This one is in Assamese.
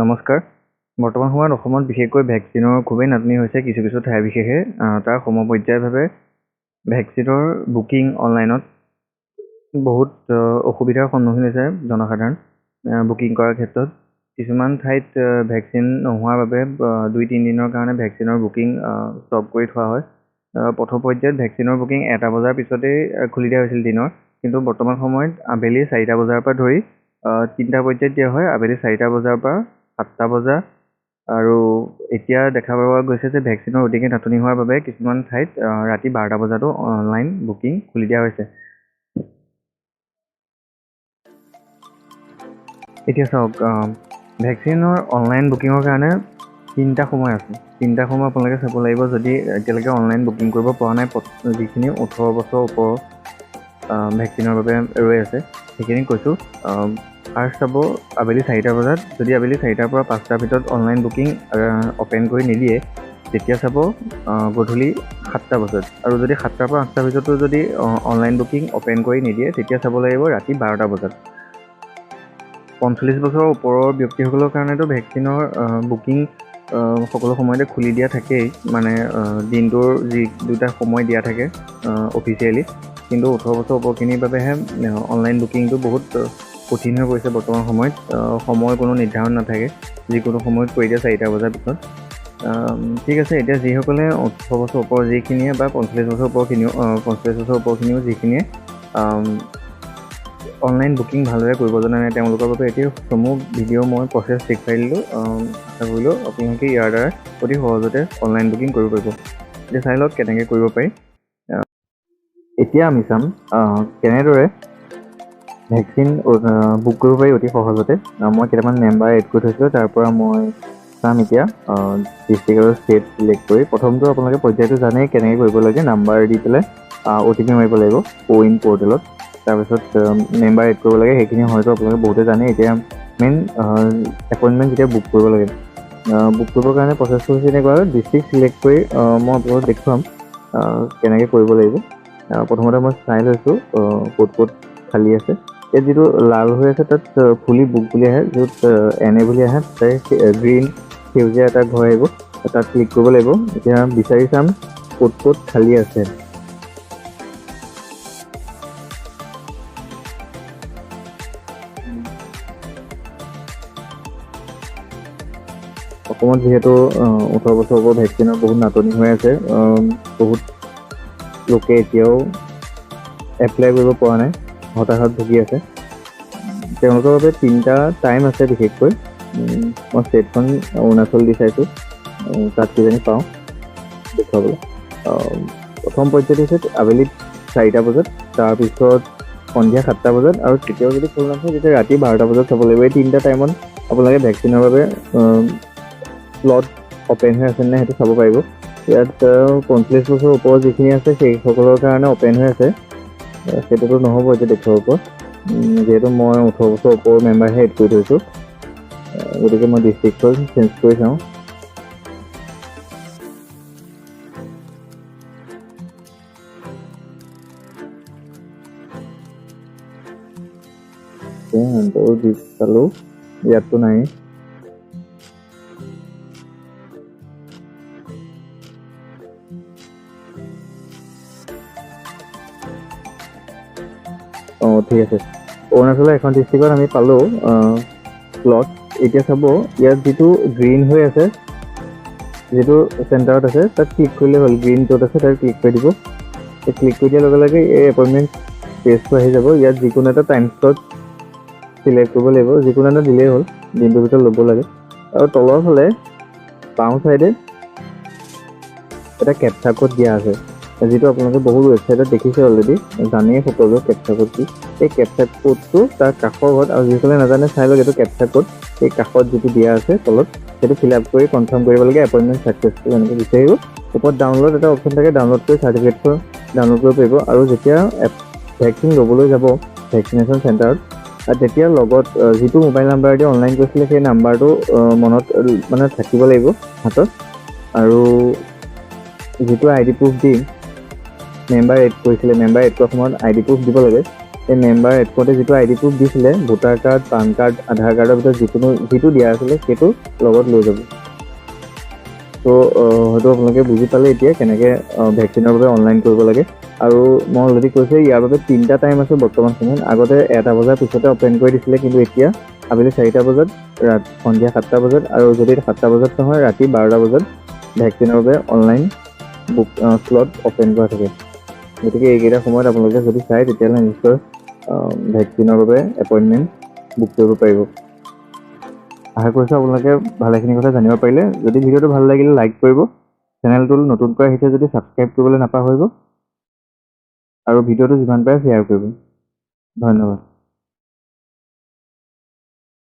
নমস্কাৰ। বৰ্তমান সময়ত অসমত বিশেষকৈ ভেকচিনৰ খুবেই নাটনি হৈছে কিছু কিছু ঠাই বিশেষে। তাৰ সমপৰ্যায়ভাৱে ভেকচিনৰ বুকিং অনলাইনত বহুত অসুবিধাৰ সন্মুখীন হৈছে জনসাধাৰণ বুকিং কৰাৰ ক্ষেত্ৰত। কিছুমান ঠাইত ভেকচিন নোহোৱাৰ বাবে 2-3 দিনৰ কাৰণে ভেকচিনৰ বুকিং ষ্টপ কৰি থোৱা হয়। প্ৰথম পৰ্যায়ত ভেকচিনৰ বুকিং 1টা বজাৰ পিছতেই খুলি দিয়া হৈছিল দিনৰ, কিন্তু বৰ্তমান সময়ত আবেলি 4টা বজাৰ পৰা ধৰি 3টা পৰ্যায়ত দিয়া হয়, আবেলি 4টা বজাৰ পৰা 7টা বজা। আৰু এতিয়া দেখা পোৱা গৈছে যে ভেকচিনৰ অতিকে নাটনি হোৱাৰ বাবে কিছুমান ঠাইত ৰাতি 12টা বজাতো অনলাইন বুকিং খুলি দিয়া হৈছে। এতিয়া চাওক, ভেকচিনৰ অনলাইন বুকিঙৰ কাৰণে 3টা সময় আছে। 3টা সময় আপোনালোকে চাব লাগিব যদি এতিয়ালৈকে অনলাইন বুকিং কৰিব পৰা নাই। যিখিনি 18 বছৰ ওপৰৰ ভেকচিনৰ বাবে ৰৈ আছে সেইখিনি কৈছোঁ। ফাৰ্ষ্ট চাব আবেলি 4টা বজাত, যদি আবেলি 4টাৰ পৰা 5টাৰ ভিতৰত অনলাইন বুকিং অ'পেন কৰি নিদিয়ে তেতিয়া চাব গধূলি 7টা বজাত, আৰু যদি 7টাৰ পৰা 8টাৰ ভিতৰতো যদি অনলাইন বুকিং অ'পেন কৰি নিদিয়ে তেতিয়া চাব লাগিব ৰাতি 12টা বজাত। 45 বছৰৰ ওপৰৰ ব্যক্তিসকলৰ কাৰণেতো ভেকচিনৰ বুকিং সকলো সময়তে খুলি দিয়া থাকেই, মানে দিনটোৰ যি 2টা সময় দিয়া থাকে অফিচিয়েলি। কিন্তু 18 বছৰ ওপৰখিনিৰ বাবেহে অনলাইন বুকিংটো বহুত কঠিন হৈ পৰিছে বৰ্তমান সময়ত। সময় কোনো নিৰ্ধাৰণ নাথাকে, যিকোনো সময়ত কৰি দিয়ে 4টা বজাৰ পিছত। ঠিক আছে, এতিয়া যিসকলে 18 বছৰ ওপৰ যিখিনিয়ে বা 45 বছৰ ওপৰখিনিও যিখিনিয়ে অনলাইন বুকিং ভালদৰে কৰিব জনা নাই তেওঁলোকৰ বাবে এতিয়া চমু ভিডিঅ' মই প্ৰচেছ দেখুৱাই দিলোঁ। আশা কৰিলোঁ আপোনালোকে ইয়াৰ দ্বাৰা অতি সহজতে অনলাইন বুকিং কৰিব পাৰিব। এতিয়া চাই লওক কেনেকৈ কৰিব পাৰি। এতিয়া আমি চাম কেনেদৰে ভেকচিন বুক কৰিব পাৰি অতি সহজতে। মই কেইটামান মেম্বাৰ এড কৰি থৈছিলোঁ, তাৰ পৰা মই চাম এতিয়া ডিষ্ট্ৰিক্ট আৰু ষ্টেট চিলেক্ট কৰি। প্ৰথমটো আপোনালোকে পৰ্যায়টো জানেই কেনেকৈ কৰিব লাগে। নাম্বাৰ দি পেলাই OTP মাৰিব লাগিব কোৱিন পৰ্টেলত। তাৰপিছত মেম্বাৰ এড কৰিব লাগে, সেইখিনি হয়তো আপোনালোকে বহুতে জানে। এতিয়া মেইন এপইণ্টমেণ্ট যেতিয়া বুক কৰিব লাগে, বুক কৰিবৰ কাৰণে প্ৰচেছটো হৈছে এনেকুৱা। ডিষ্ট্ৰিক্ট চিলেক্ট কৰি মই আপোনালোকক দেখুৱাম কেনেকৈ কৰিব লাগিব। প্ৰথমতে মই চাই লৈছোঁ ক'ত খালী আছে। ইয়াত যিটো লাল হৈ আছে তাত ফুলি বুক বুলি আহে, য'ত NA বুলি আহে তাতে গ্ৰীণ সেউজীয়া এটা ঘৰ আহিব, তাত ক্লিক কৰিব লাগিব। এতিয়া বিচাৰি চাম ক'ত খালী আছে। অসমত যিহেতু 18 বছৰ ওপৰৰ ভেকচিনৰ বহুত নাটনি হৈ আছে, বহুত লোকে এতিয়াও এপ্লাই কৰিব পৰা নাই, হতাশাত ভুগি আছে। তেওঁলোকৰ বাবে 3টা টাইম আছে বিশেষকৈ। মই ষ্টেটখন অৰুণাচল দি চাইছোঁ, তাত কিজানি পাওঁ দেখুৱাবলৈ। প্ৰথম পৰ্যায়টো হৈছে আবেলি 4টা বজাত, তাৰপিছত সন্ধিয়া 7টা বজাত, আৰু তেতিয়াও যদি খোলা নাথাকে তেতিয়া ৰাতি 12টা বজাত চাব লাগিব। এই 3টা টাইমত আপোনালোকে ভেকচিনৰ বাবে স্লট অ'পেন হৈ আছে নে সেইটো চাব পাৰিব। ইয়াত 45 বছৰ ওপৰৰ যিখিনি আছে সেইসকলৰ কাৰণে অ'পেন হৈ আছে, সেইটোতো নহ'ব এতিয়া দেখুৱাব পৰা, যিহেতু মই 18 বছৰ ওপৰৰ মেম্বাৰহে এড কৰি থৈছোঁ। গতিকে মই ডিষ্ট্ৰিক্টখন চেঞ্জ কৰি চাওঁ। চালোঁ ইয়াততো নাই। ঠিক আছে, অৰুণাচলৰ এখন ডিষ্ট্ৰিক্টত আমি পালোঁ স্লট। এতিয়া চাব ইয়াত যিটো গ্ৰীণ হৈ আছে, যিটো চেণ্টাৰত আছে তাত ক্লিক কৰিলে হ'ল। গ্ৰীণ য'ত আছে তাত ক্লিক কৰি দিব। ক্লিক কৰি দিয়াৰ লগে লগে এই এপইণ্টমেণ্ট পেজটো আহি যাব। ইয়াত যিকোনো এটা টাইম স্লট চিলেক্ট কৰিব লাগিব, যিকোনো এটা দিলেই হ'ল, দিনটোৰ ভিতৰত ল'ব লাগে। আৰু তলৰ ফালে বাওঁ চাইডে এটা কেপচা কোড দিয়া আছে, যিটো আপোনালোকে বহুত ৱেবছাইটত দেখিছে অলৰেডি, জানেই সকলোৱে কেপচা কোড কি। এই কেপচা কোডটো তাৰ কাষৰ ঘৰত, আৰু যিসকলে নাজানে চাই লওক এইটো কেপচা কোড, এই কাষত যিটো দিয়া আছে তলত সেইটো ফিল আপ কৰি কনফাৰ্ম কৰিব লাগে। এপইণ্টমেণ্ট ছাকচেছফুল এনেকৈ বিচাৰিব। ওপৰত ডাউনলোড এটা অপশ্যন থাকে, ডাউনলোড কৰি চাৰ্টিফিকেটখন ডাউনলোড কৰিব পাৰিব। আৰু যেতিয়া ভেকচিন ল'বলৈ যাব ভেকচিনেশ্যন চেণ্টাৰত, তেতিয়া লগত যিটো মোবাইল নাম্বাৰ দি অনলাইন কৰিছিলে সেই নাম্বাৰটো মনত মানে থাকিব লাগিব হাতত। আৰু যিটো ID প্ৰুফ দি মেম্বাৰ এড কৰিছিলে, মেম্বাৰ এড কৰাৰ সময়ত ID প্ৰুফ দিব লাগে। এই মেম্বাৰ এড কৰোঁতে যিটো ID প্ৰুফ দিছিলে ভোটাৰ কাৰ্ড পান কাৰ্ড আধাৰ কাৰ্ডৰ ভিতৰত যিটো দিয়া আছিলে সেইটো লগত লৈ যাব। তো হয়তো আপোনালোকে বুজি পালে এতিয়া কেনেকৈ ভেকচিনৰ বাবে অনলাইন কৰিব লাগে। আৰু মই অলৰেডি কৈছোঁ ইয়াৰ বাবে 3টা টাইম আছে বৰ্তমান সময়ত। আগতে 1টা বজাৰ পিছতে অপেন কৰি দিছিলে, কিন্তু এতিয়া আবেলি 4টা বজাত, সন্ধিয়া 7টা বজাত, আৰু যদি 7টা বজাত নহয় ৰাতি 12টা বজাত ভেকচিনৰ বাবে অনলাইন স্লট অপেন কৰা থাকে। গতিকে এইকেইটা সময়ত আপোনালোকে যদি চায় তেতিয়াহ'লে নিশ্চয় ভেকচিনৰ বাবে এপইণ্টমেণ্ট বুক কৰিব পাৰিব। আশা কৰিছোঁ আপোনালোকে ভালেখিনি কথা জানিব পাৰিলে। যদি ভিডিঅ'টো ভাল লাগিলে লাইক কৰিব, চেনেলটো নতুনকৈ আহিছে যদি ছাবস্ক্ৰাইব কৰিবলৈ নাপাহৰিব, আৰু ভিডিঅ'টো যিমান পাৰে শ্বেয়াৰ কৰিব। ধন্যবাদ।